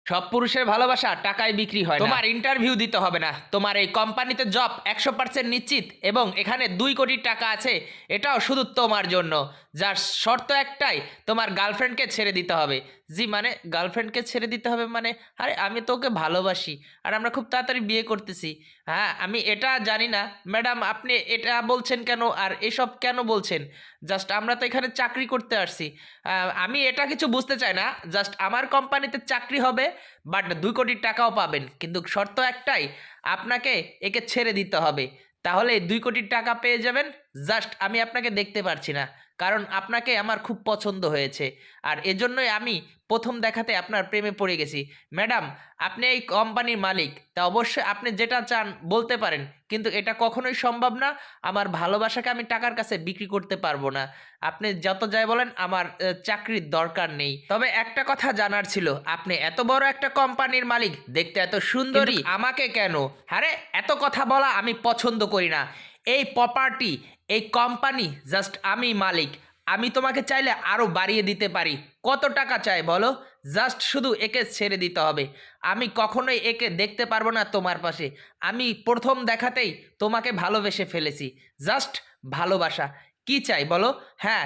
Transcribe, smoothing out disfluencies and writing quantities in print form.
সব পুরুষের ভালোবাসা টাকায় বিক্রি হয় না। তোমার ইন্টারভিউ দিতে হবে না, তোমার এই কোম্পানিতে জব 100% নিশ্চিত, এবং এখানে 2 কোটি টাকা আছে, এটাও শুধু তোমার জন্য। যার শর্ত একটাই, তোমার গার্লফ্রেন্ডকে ছেড়ে দিতে হবে। জি মানে গার্লফ্রেন্ডকে ছেড়ে দিতে হবে মানে? আরে আমি তো ওকে ভালোবাসি, আর আমরা খুব তাড়াতাড়ি বিয়ে করতেছি। হ্যাঁ, আমি এটা জানি না ম্যাডাম, আপনি এটা বলছেন কেন আর এসব কেন বলছেন? জাস্ট আমরা তো এখানে চাকরি করতে আসছি। আমি এটা কিছু বুঝতে চাই না, জাস্ট আমার কোম্পানিতে চাকরি হবে, বাট 2 কোটি টাকাও পাবেন, কিন্তু শর্ত একটাই, আপনাকে একে ছেড়ে দিতে হবে। তাহলে 2 কোটি টাকা পেয়ে যাবেন। জাস্ট আমি আপনাকে দেখতে পারছি না, কারণ আপনাকে আমার খুব পছন্দ হয়েছে, আর এজন্যই আমি প্রথম দেখাতে আপনার প্রেমে পড়ে গেছি। ম্যাডাম, আপনি এই কোম্পানির মালিক, তা অবশ্যই আপনি যেটা চান বলতে পারেন, কিন্তু এটা কখনোই সম্ভব না। আমার ভালোবাসাকে আমি টাকার কাছে বিক্রি করতে পারবো না। আপনি যত যাই বলেন, আমার চাকরির দরকার নেই। তবে একটা কথা জানার ছিল, আপনি এত বড় একটা কোম্পানির মালিক, দেখতে এত সুন্দরী, আমাকে কেন? আরে এত কথা বলা আমি পছন্দ করি না। এই প্রপার্টি, এই কোম্পানি জাস্ট আমি মালিক। আমি তোমাকে চাইলে আরও বাড়িয়ে দিতে পারি। কত টাকা চাই বলো? জাস্ট শুধু একে ছেড়ে দিতে হবে। আমি কখনোই একে দেখতে পারবো না তোমার পাশে। আমি প্রথম দেখাতেই তোমাকে ভালোবেসে ফেলেছি। জাস্ট ভালোবাসা। কি চাই বলো? হ্যাঁ,